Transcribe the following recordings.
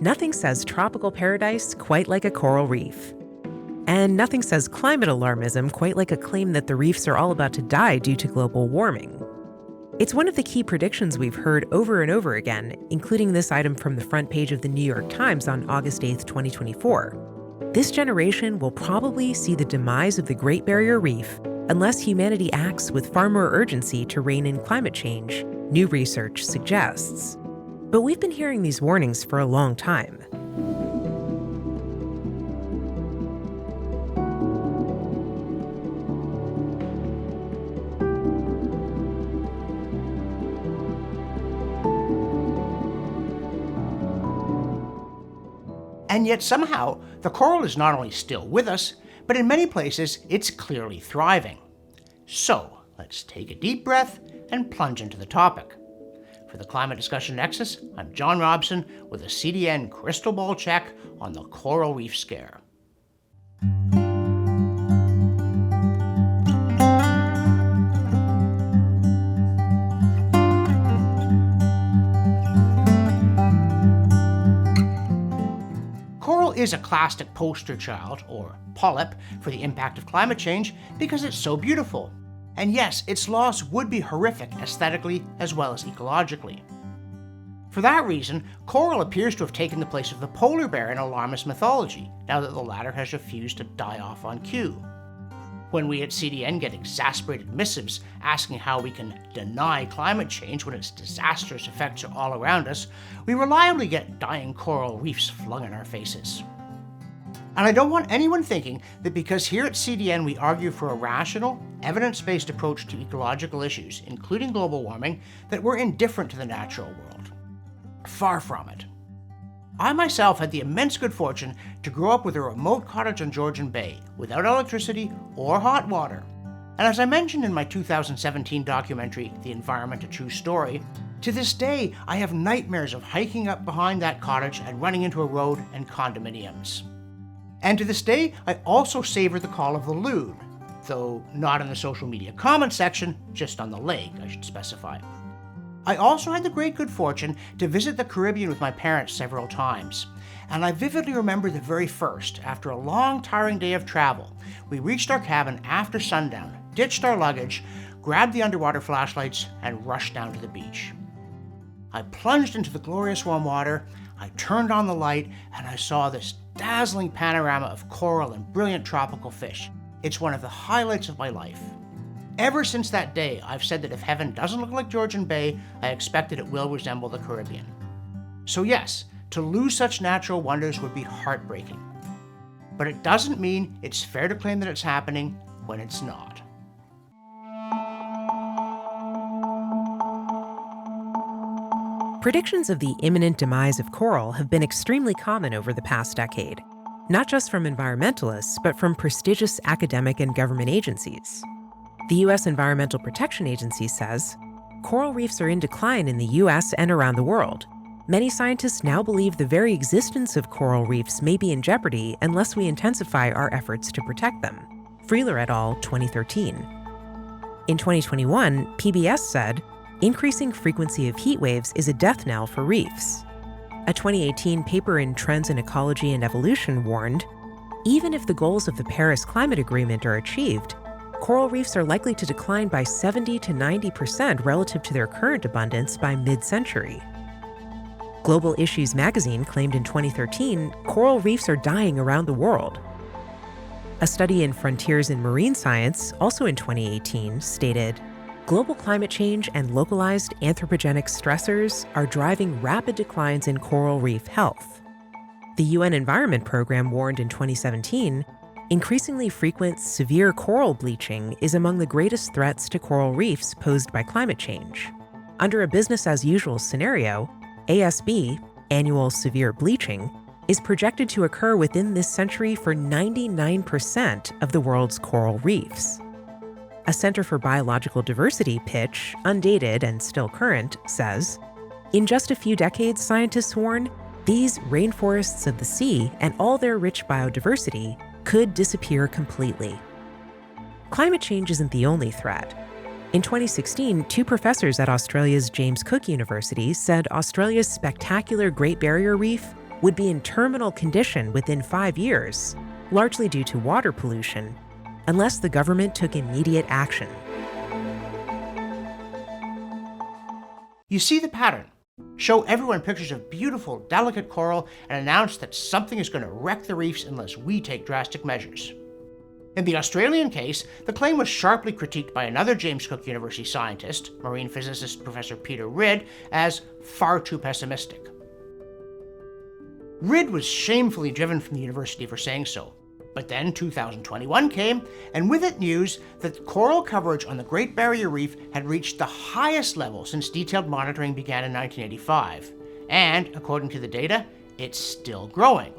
Nothing says tropical paradise quite like a coral reef. And nothing says climate alarmism quite like a claim that the reefs are all about to die due to global warming. It's one of the key predictions we've heard over and over again, including this item from the front page of the New York Times on August 8, 2024. This generation will probably see the demise of the Great Barrier Reef unless humanity acts with far more urgency to rein in climate change, new research suggests. But we've been hearing these warnings for a long time. And yet somehow, the coral is not only still with us, but in many places, it's clearly thriving. So, let's take a deep breath and plunge into the topic. For the Climate Discussion Nexus, I'm John Robson with a CDN crystal ball check on the coral reef scare. Coral is a classic poster child, or polyp, for the impact of climate change because it's so beautiful. And yes, its loss would be horrific aesthetically as well as ecologically. For that reason, coral appears to have taken the place of the polar bear in alarmist mythology, now that the latter has refused to die off on cue. When we at CDN get exasperated missives asking how we can deny climate change when its disastrous effects are all around us, we reliably get dying coral reefs flung in our faces. And I don't want anyone thinking that because here at CDN we argue for a rational, evidence-based approach to ecological issues, including global warming, that we're indifferent to the natural world. Far from it. I myself had the immense good fortune to grow up with a remote cottage on Georgian Bay, without electricity or hot water. And as I mentioned in my 2017 documentary, The Environment: A True Story, to this day I have nightmares of hiking up behind that cottage and running into a road and condominiums. And to this day, I also savor the call of the loon, though not in the social media comment section, just on the lake, I should specify. I also had the great good fortune to visit the Caribbean with my parents several times, and I vividly remember the very first, after a long, tiring day of travel. We reached our cabin after sundown, ditched our luggage, grabbed the underwater flashlights, and rushed down to the beach. I plunged into the glorious warm water, I turned on the light, and I saw this dazzling panorama of coral and brilliant tropical fish. It's one of the highlights of my life. Ever since that day, I've said that if heaven doesn't look like Georgian Bay, I expect that it will resemble the Caribbean. So yes, to lose such natural wonders would be heartbreaking. But it doesn't mean it's fair to claim that it's happening when it's not. Predictions of the imminent demise of coral have been extremely common over the past decade, not just from environmentalists, but from prestigious academic and government agencies. The U.S. Environmental Protection Agency says, coral reefs are in decline in the U.S. and around the world. Many scientists now believe the very existence of coral reefs may be in jeopardy unless we intensify our efforts to protect them. Freeler et al., 2013. In 2021, PBS said, increasing frequency of heat waves is a death knell for reefs. A 2018 paper in Trends in Ecology and Evolution warned, even if the goals of the Paris Climate Agreement are achieved, coral reefs are likely to decline by 70 to 90% relative to their current abundance by mid-century. Global Issues magazine claimed in 2013 coral reefs are dying around the world. A study in Frontiers in Marine Science, also in 2018, stated, global climate change and localized anthropogenic stressors are driving rapid declines in coral reef health. The UN Environment Program warned in 2017, increasingly frequent severe coral bleaching is among the greatest threats to coral reefs posed by climate change. Under a business-as-usual scenario, ASB, annual severe bleaching, is projected to occur within this century for 99% of the world's coral reefs. A Center for Biological Diversity pitch, undated and still current, says, in just a few decades, scientists warn, these rainforests of the sea and all their rich biodiversity could disappear completely. Climate change isn't the only threat. In 2016, two professors at Australia's James Cook University said Australia's spectacular Great Barrier Reef would be in terminal condition within 5 years, largely due to water pollution, unless the government took immediate action. You see the pattern. Show everyone pictures of beautiful, delicate coral and announce that something is going to wreck the reefs unless we take drastic measures. In the Australian case, the claim was sharply critiqued by another James Cook University scientist, marine physicist Professor Peter Ridd, as far too pessimistic. Ridd was shamefully driven from the university for saying so. But then 2021 came, and with it news that coral coverage on the Great Barrier Reef had reached the highest level since detailed monitoring began in 1985. And, according to the data, it's still growing.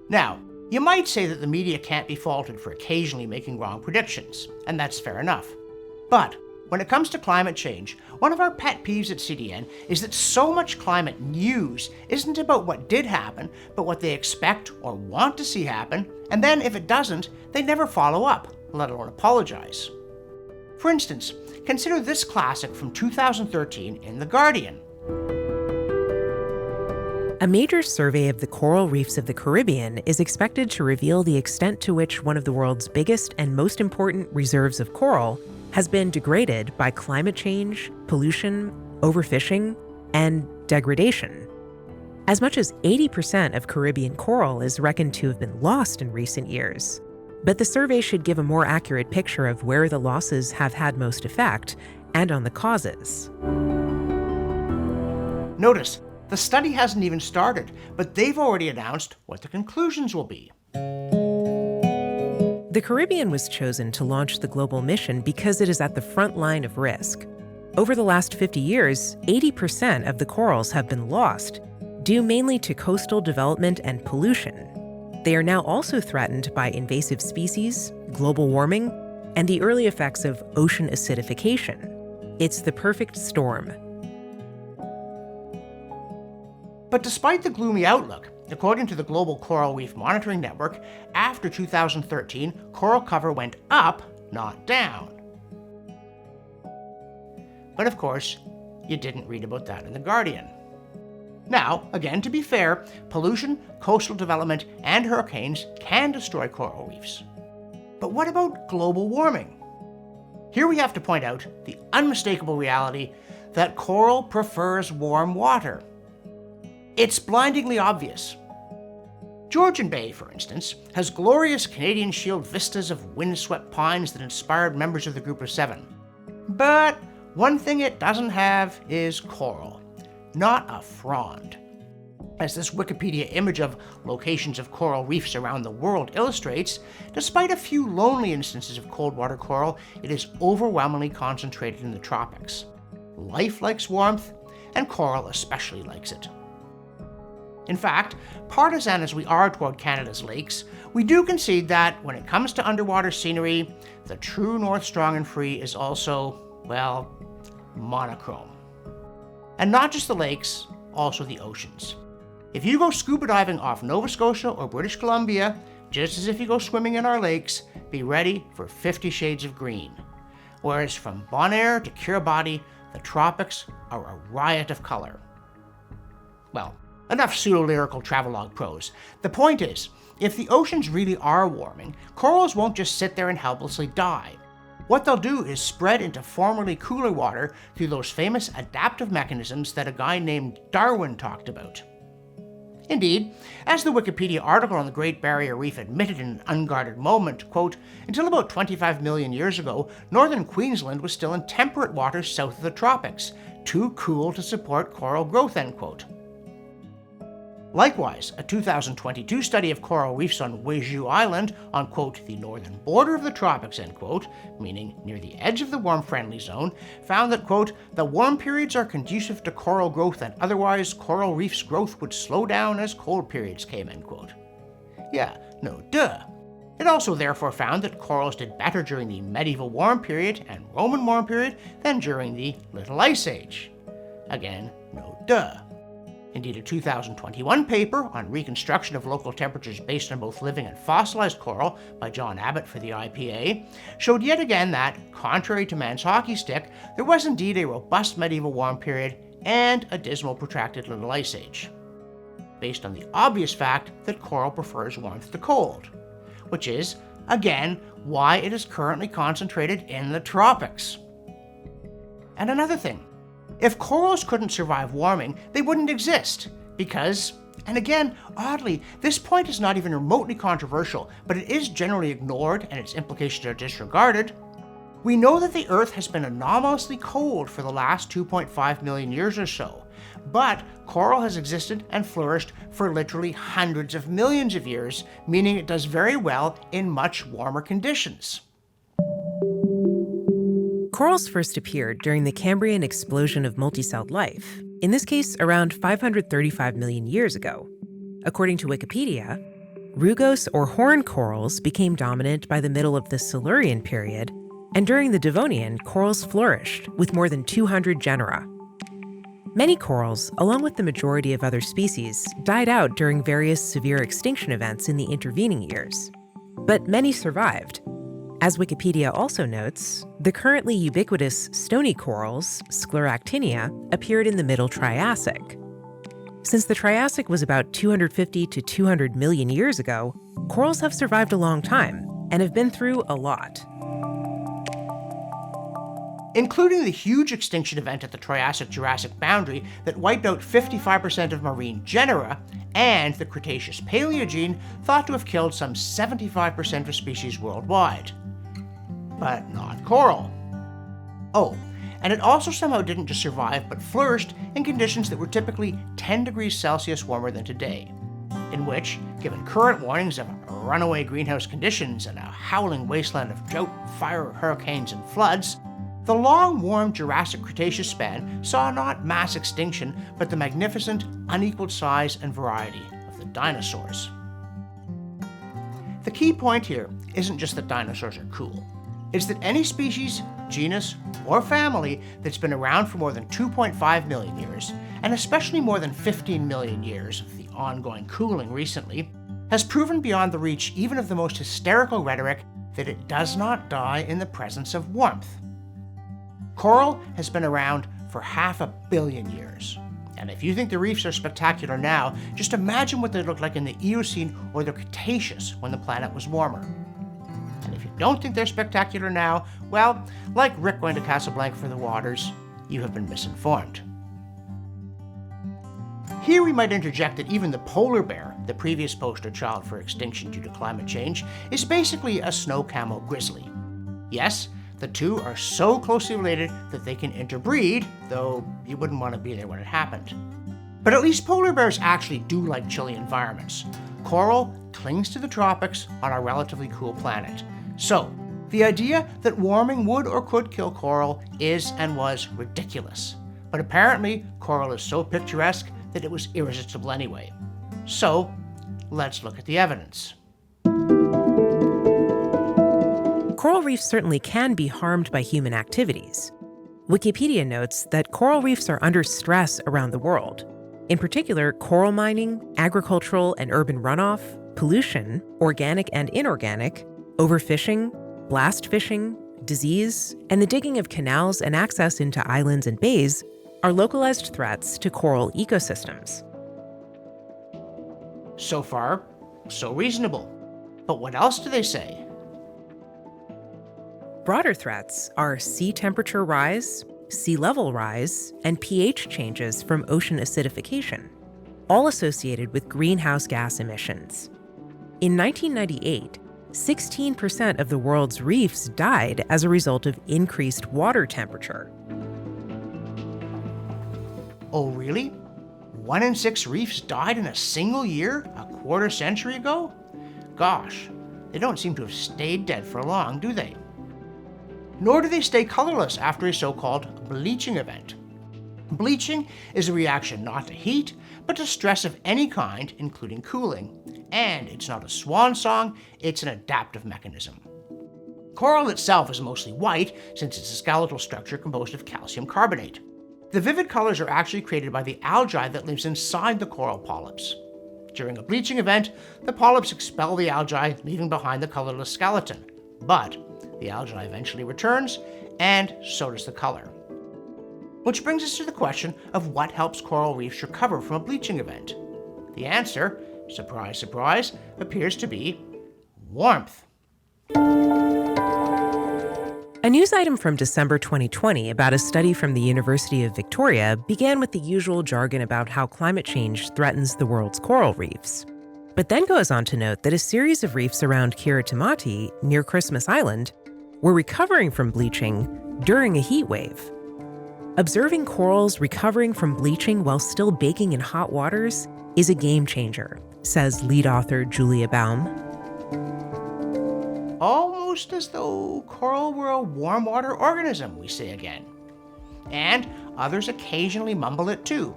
Now, you might say that the media can't be faulted for occasionally making wrong predictions, and that's fair enough. But when it comes to climate change, one of our pet peeves at CDN is that so much climate news isn't about what did happen, but what they expect or want to see happen, and then if it doesn't, they never follow up, let alone apologize. For instance, consider this classic from 2013 in The Guardian. A major survey of the coral reefs of the Caribbean is expected to reveal the extent to which one of the world's biggest and most important reserves of coral has been degraded by climate change, pollution, overfishing, and degradation. As much as 80% of Caribbean coral is reckoned to have been lost in recent years. But the survey should give a more accurate picture of where the losses have had most effect and on the causes. Notice, the study hasn't even started, but they've already announced what the conclusions will be. The Caribbean was chosen to launch the global mission because it is at the front line of risk. Over the last 50 years, 80% of the corals have been lost, due mainly to coastal development and pollution. They are now also threatened by invasive species, global warming, and the early effects of ocean acidification. It's the perfect storm. But despite the gloomy outlook, according to the Global Coral Reef Monitoring Network, after 2013, coral cover went up, not down. But of course, you didn't read about that in The Guardian. Now, again, to be fair, pollution, coastal development, and hurricanes can destroy coral reefs. But what about global warming? Here we have to point out the unmistakable reality that coral prefers warm water. It's blindingly obvious. Georgian Bay, for instance, has glorious Canadian Shield vistas of windswept pines that inspired members of the Group of Seven. But one thing it doesn't have is coral, not a frond. As this Wikipedia image of locations of coral reefs around the world illustrates, despite a few lonely instances of cold water coral, it is overwhelmingly concentrated in the tropics. Life likes warmth, and coral especially likes it. In fact, partisan as we are toward Canada's lakes, we do concede that when it comes to underwater scenery, the true North Strong and Free is also, well, monochrome. And not just the lakes, also the oceans. If you go scuba diving off Nova Scotia or British Columbia, just as if you go swimming in our lakes, be ready for 50 shades of green. Whereas from Bonaire to Kiribati, the tropics are a riot of color. Well, enough pseudo-lyrical travelogue prose. The point is, if the oceans really are warming, corals won't just sit there and helplessly die. What they'll do is spread into formerly cooler water through those famous adaptive mechanisms that a guy named Darwin talked about. Indeed, as the Wikipedia article on the Great Barrier Reef admitted in an unguarded moment, quote, until about 25 million years ago, northern Queensland was still in temperate waters south of the tropics, too cool to support coral growth, end quote. Likewise, a 2022 study of coral reefs on Jeju Island on, quote, the northern border of the tropics, end quote, meaning near the edge of the warm-friendly zone, found that, quote, the warm periods are conducive to coral growth and otherwise coral reefs' growth would slow down as cold periods came, end quote. Yeah, no duh. It also therefore found that corals did better during the medieval warm period and Roman warm period than during the Little Ice Age. Again, no duh. Indeed, a 2021 paper on reconstruction of local temperatures based on both living and fossilized coral by John Abbott for the IPA showed yet again that, contrary to man's hockey stick, there was indeed a robust medieval warm period and a dismal protracted Little Ice Age. based on the obvious fact that coral prefers warmth to cold, which is, again, why it is currently concentrated in the tropics. And another thing, if corals couldn't survive warming, they wouldn't exist, because, and again, oddly, this point is not even remotely controversial, but it is generally ignored and its implications are disregarded. We know that the Earth has been anomalously cold for the last 2.5 million years or so, but coral has existed and flourished for literally hundreds of millions of years, meaning it does very well in much warmer conditions. Corals first appeared during the Cambrian explosion of multicelled life, in this case around 535 million years ago. According to Wikipedia, rugose or horn corals became dominant by the middle of the Silurian period, and during the Devonian, corals flourished with more than 200 genera. Many corals, along with the majority of other species, died out during various severe extinction events in the intervening years. But many survived. As Wikipedia also notes, the currently ubiquitous stony corals, Scleractinia, appeared in the Middle Triassic. Since the Triassic was about 250 to 200 million years ago, corals have survived a long time and have been through a lot. Including the huge extinction event at the Triassic-Jurassic boundary that wiped out 55% of marine genera, and the Cretaceous-Paleogene thought to have killed some 75% of species worldwide. But not coral. Oh, and it also somehow didn't just survive but flourished in conditions that were typically 10 degrees Celsius warmer than today, in which, given current warnings of runaway greenhouse conditions and a howling wasteland of drought, fire, hurricanes, and floods, the long, warm Jurassic-Cretaceous span saw not mass extinction, but the magnificent, unequaled size and variety of the dinosaurs. The key point here isn't just that dinosaurs are cool. It's that any species, genus, or family that's been around for more than 2.5 million years, and especially more than 15 million years of the ongoing cooling recently, has proven beyond the reach even of the most hysterical rhetoric that it does not die in the presence of warmth. Coral has been around for 500 million years. And if you think the reefs are spectacular now, just imagine what they looked like in the Eocene or the Cretaceous when the planet was warmer. And if you don't think they're spectacular now, well, like Rick going to Casablanca for the waters, you have been misinformed. Here we might interject that even the polar bear, the previous poster child for extinction due to climate change, is basically a snow camel grizzly. Yes, the two are so closely related that they can interbreed, though you wouldn't want to be there when it happened. But at least polar bears actually do like chilly environments. Coral clings to the tropics on our relatively cool planet. So, the idea that warming would or could kill coral is and was ridiculous. But apparently, coral is so picturesque that it was irresistible anyway. So, let's look at the evidence. Coral reefs certainly can be harmed by human activities. Wikipedia notes that coral reefs are under stress around the world. In particular, coral mining, agricultural and urban runoff, pollution, organic and inorganic, overfishing, blast fishing, disease, and the digging of canals and access into islands and bays are localized threats to coral ecosystems. So far, so reasonable. But what else do they say? Broader threats are sea temperature rise, sea level rise, and pH changes from ocean acidification, all associated with greenhouse gas emissions. In 1998, 16% of the world's reefs died as a result of increased water temperature. Oh, really? 1 in 6 reefs died in a single year, a quarter century ago? Gosh, they don't seem to have stayed dead for long, do they? Nor do they stay colorless after a so-called bleaching event. Bleaching is a reaction not to heat, but to stress of any kind, including cooling. And it's not a swan song, it's an adaptive mechanism. Coral itself is mostly white, since it's a skeletal structure composed of calcium carbonate. The vivid colors are actually created by the algae that lives inside the coral polyps. During a bleaching event, the polyps expel the algae, leaving behind the colorless skeleton. But the algae eventually returns, and so does the color. Which brings us to the question of what helps coral reefs recover from a bleaching event. The answer, surprise, surprise, appears to be warmth. A news item from December 2020 about a study from the University of Victoria began with the usual jargon about how climate change threatens the world's coral reefs, but then goes on to note that a series of reefs around Kiritimati, near Christmas Island, were recovering from bleaching during a heat wave. Observing corals recovering from bleaching while still baking in hot waters is a game changer, says lead author Julia Baum. Almost as though coral were a warm water organism, we say again. And others occasionally mumble it too.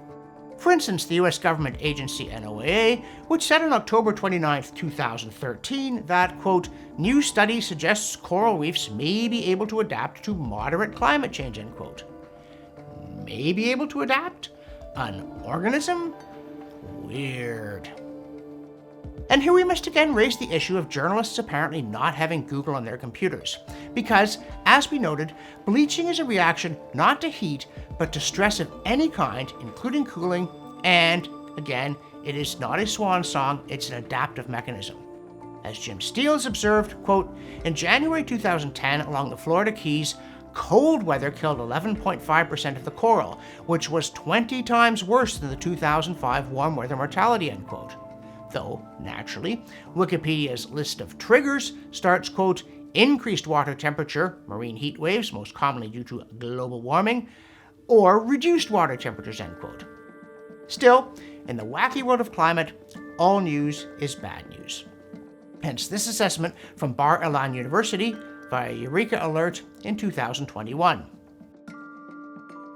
For instance, the US government agency NOAA, which said on October 29, 2013 that, quote, new study suggests coral reefs may be able to adapt to moderate climate change, end quote. May be able to adapt? An organism? Weird. And here we must again raise the issue of journalists apparently not having Google on their computers. Because, as we noted, bleaching is a reaction not to heat, but to stress of any kind, including cooling, and, again, it is not a swan song, it's an adaptive mechanism. As Jim Steele observed, quote, in January 2010 along the Florida Keys, cold weather killed 11.5% of the coral, which was 20 times worse than the 2005 warm weather mortality, end quote. Though, naturally, Wikipedia's list of triggers starts, quote, increased water temperature, marine heat waves, most commonly due to global warming, or reduced water temperatures, end quote. Still, in the wacky world of climate, all news is bad news. Hence this assessment from Bar Ilan University via Eureka Alert in 2021.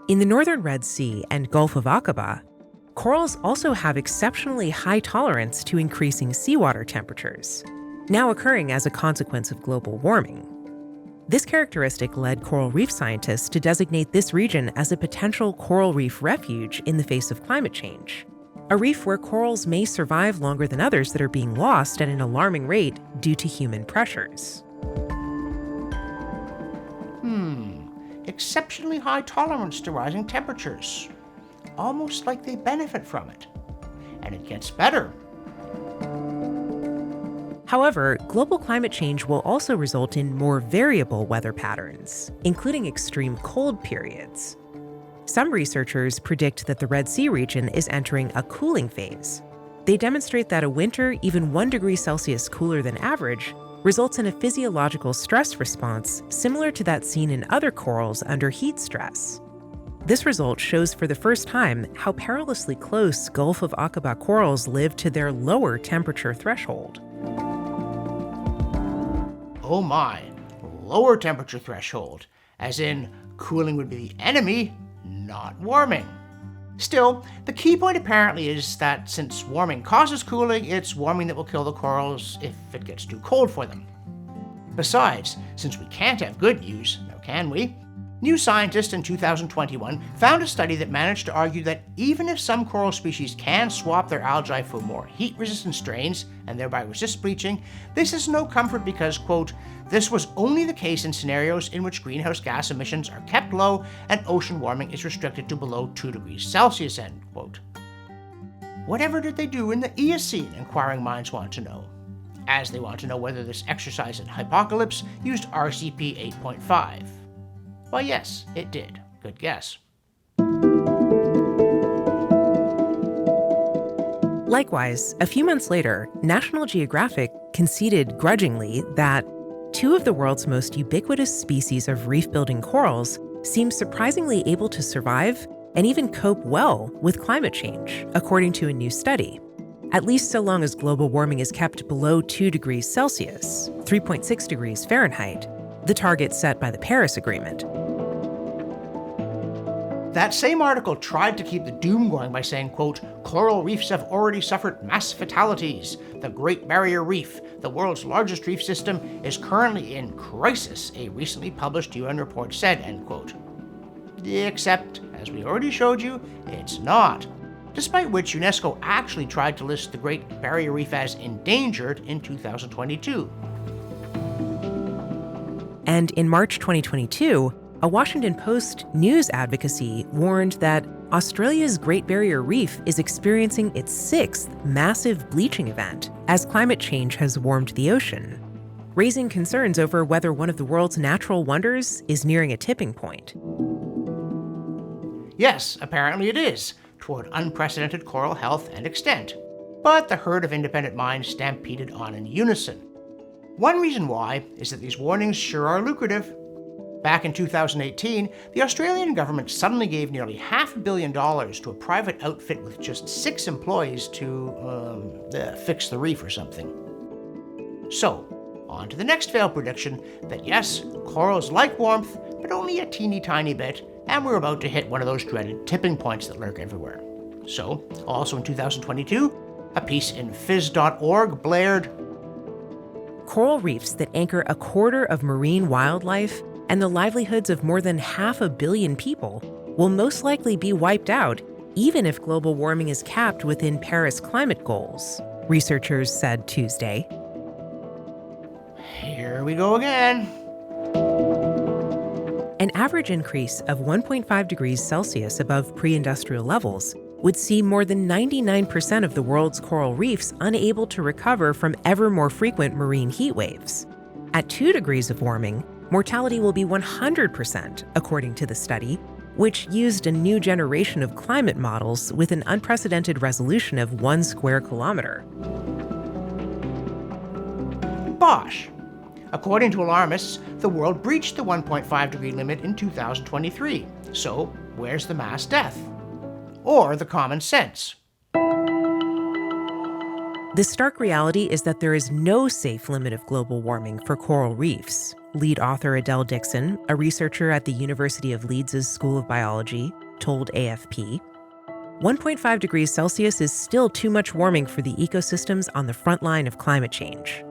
In the northern Red Sea and Gulf of Aqaba, corals also have exceptionally high tolerance to increasing seawater temperatures, now occurring as a consequence of global warming. This characteristic led coral reef scientists to designate this region as a potential coral reef refuge in the face of climate change, a reef where corals may survive longer than others that are being lost at an alarming rate due to human pressures. Exceptionally high tolerance to rising temperatures. Almost like they benefit from it. And it gets better. However, global climate change will also result in more variable weather patterns, including extreme cold periods. Some researchers predict that the Red Sea region is entering a cooling phase. They demonstrate that a winter even 1 degree Celsius cooler than average results in a physiological stress response similar to that seen in other corals under heat stress. This result shows for the first time how perilously close Gulf of Aqaba corals live to their lower temperature threshold. Oh my, lower temperature threshold, as in cooling would be the enemy, not warming. Still, the key point apparently is that since warming causes cooling, it's warming that will kill the corals if it gets too cold for them. Besides, since we can't have good news, now can we? New Scientist in 2021 found a study that managed to argue that even if some coral species can swap their algae for more heat-resistant strains and thereby resist bleaching, this is no comfort because, quote, this was only the case in scenarios in which greenhouse gas emissions are kept low and ocean warming is restricted to below 2 degrees Celsius, end quote. Whatever did they do in the Eocene, inquiring minds want to know, as they want to know whether this exercise in hypocalypse used RCP 8.5. Well, yes, it did. Good guess. Likewise, a few months later, National Geographic conceded grudgingly that 2 of the world's most ubiquitous species of reef-building corals seem surprisingly able to survive and even cope well with climate change, according to a new study, at least so long as global warming is kept below 2 degrees Celsius, 3.6 degrees Fahrenheit, the target set by the Paris Agreement. That same article tried to keep the doom going by saying, quote, coral reefs have already suffered mass fatalities. The Great Barrier Reef, the world's largest reef system, is currently in crisis, a recently published UN report said, end quote. Except, as we already showed you, it's not. Despite which UNESCO actually tried to list the Great Barrier Reef as endangered in 2022. And in March 2022, a Washington Post news advocacy warned that Australia's Great Barrier Reef is experiencing its 6th massive bleaching event as climate change has warmed the ocean, raising concerns over whether one of the world's natural wonders is nearing a tipping point. Yes, apparently it is, toward unprecedented coral health and extent. But the herd of independent minds stampeded on in unison. One reason why is that these warnings sure are lucrative. Back in 2018, the Australian government suddenly gave nearly $500 million to a private outfit with just 6 employees to, fix the reef or something. So, on to the next failed prediction that yes, corals like warmth, but only a teeny tiny bit, and we're about to hit one of those dreaded tipping points that lurk everywhere. So, also in 2022, a piece in phys.org blared, Coral reefs that anchor a quarter of marine wildlife and the livelihoods of more than 500 million people will most likely be wiped out even if global warming is capped within Paris climate goals, researchers said Tuesday. Here we go again. An average increase of 1.5 degrees Celsius above pre-industrial levels would see more than 99% of the world's coral reefs unable to recover from ever more frequent marine heat waves. At 2 degrees of warming, mortality will be 100%, according to the study, which used a new generation of climate models with an unprecedented resolution of 1 square kilometer. Bosh! According to alarmists, the world breached the 1.5 degree limit in 2023. So, where's the mass death? Or the common sense? The stark reality is that there is no safe limit of global warming for coral reefs, lead author Adele Dixon, a researcher at the University of Leeds' School of Biology, told AFP. 1.5 degrees Celsius is still too much warming for the ecosystems on the front line of climate change.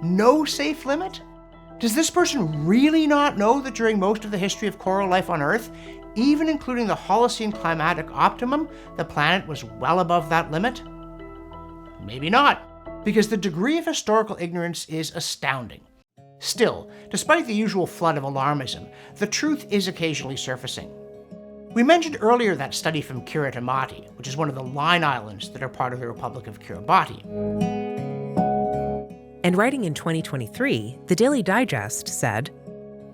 No safe limit? Does this person really not know that during most of the history of coral life on Earth, even including the Holocene climatic optimum, the planet was well above that limit? Maybe not, because the degree of historical ignorance is astounding. Still, despite the usual flood of alarmism, the truth is occasionally surfacing. We mentioned earlier that study from Kiribati, which is one of the Line Islands that are part of the Republic of Kiribati. And writing in 2023, the Daily Digest said,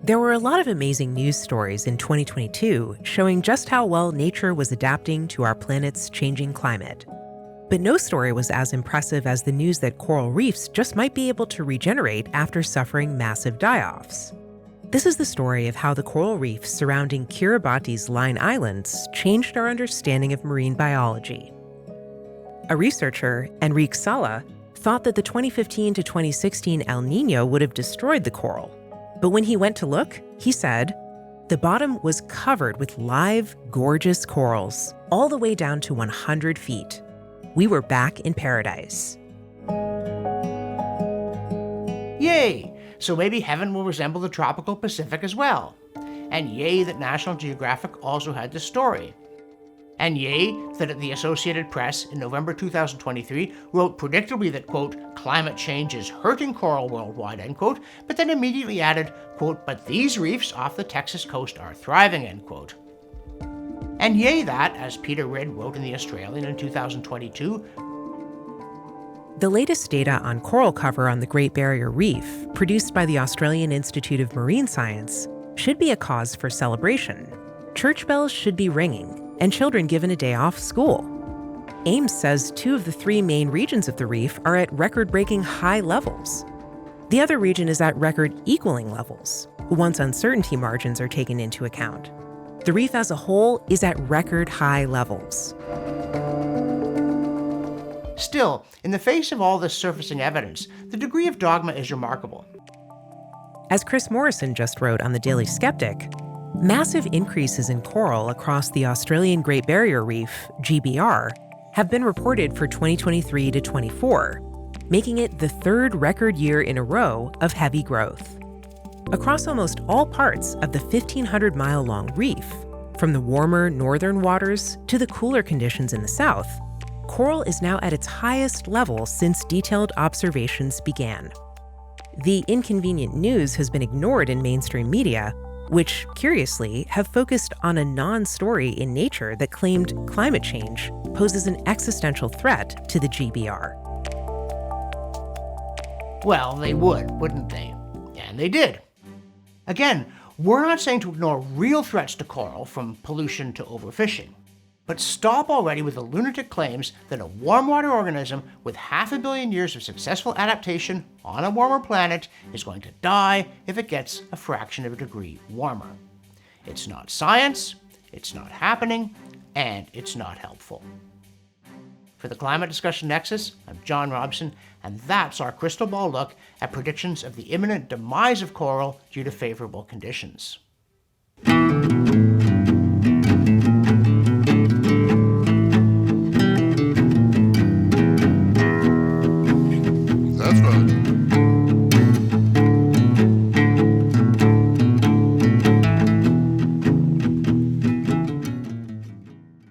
"There were a lot of amazing news stories in 2022 showing just how well nature was adapting to our planet's changing climate. But no story was as impressive as the news that coral reefs just might be able to regenerate after suffering massive die-offs. This is the story of how the coral reefs surrounding Kiribati's Line Islands changed our understanding of marine biology." A researcher, Enrique Sala, thought that the 2015 to 2016 El Niño would have destroyed the coral. But when he went to look, he said, the bottom was covered with live, gorgeous corals, all the way down to 100 feet. We were back in paradise. Yay! So maybe heaven will resemble the tropical Pacific as well. And yay that National Geographic also had the story. And yay that the Associated Press in November 2023 wrote predictably that, quote, climate change is hurting coral worldwide, end quote, but then immediately added, quote, but these reefs off the Texas coast are thriving, end quote. And yay that, as Peter Ridd wrote in The Australian in 2022, the latest data on coral cover on the Great Barrier Reef, produced by the Australian Institute of Marine Science, should be a cause for celebration. Church bells should be ringing, and children given a day off school. Ames says 2 of the 3 main regions of the reef are at record-breaking high levels. The other region is at record equaling levels, once uncertainty margins are taken into account. The reef as a whole is at record high levels. Still, in the face of all this surfacing evidence, the degree of dogma is remarkable. As Chris Morrison just wrote on the Daily Skeptic, massive increases in coral across the Australian Great Barrier Reef, GBR, have been reported for 2023 to 24, making it the 3rd record year in a row of heavy growth. Across almost all parts of the 1,500-mile-long reef, from the warmer northern waters to the cooler conditions in the south, coral is now at its highest level since detailed observations began. The inconvenient news has been ignored in mainstream media, which, curiously, have focused on a non-story in Nature that claimed climate change poses an existential threat to the GBR. Well, they would, wouldn't they? And they did. Again, we're not saying to ignore real threats to coral, from pollution to overfishing. But stop already with the lunatic claims that a warm water organism with 500 million years of successful adaptation on a warmer planet is going to die if it gets a fraction of a degree warmer. It's not science, it's not happening, and it's not helpful. For the Climate Discussion Nexus, I'm John Robson, and that's our crystal ball look at predictions of the imminent demise of coral due to favorable conditions.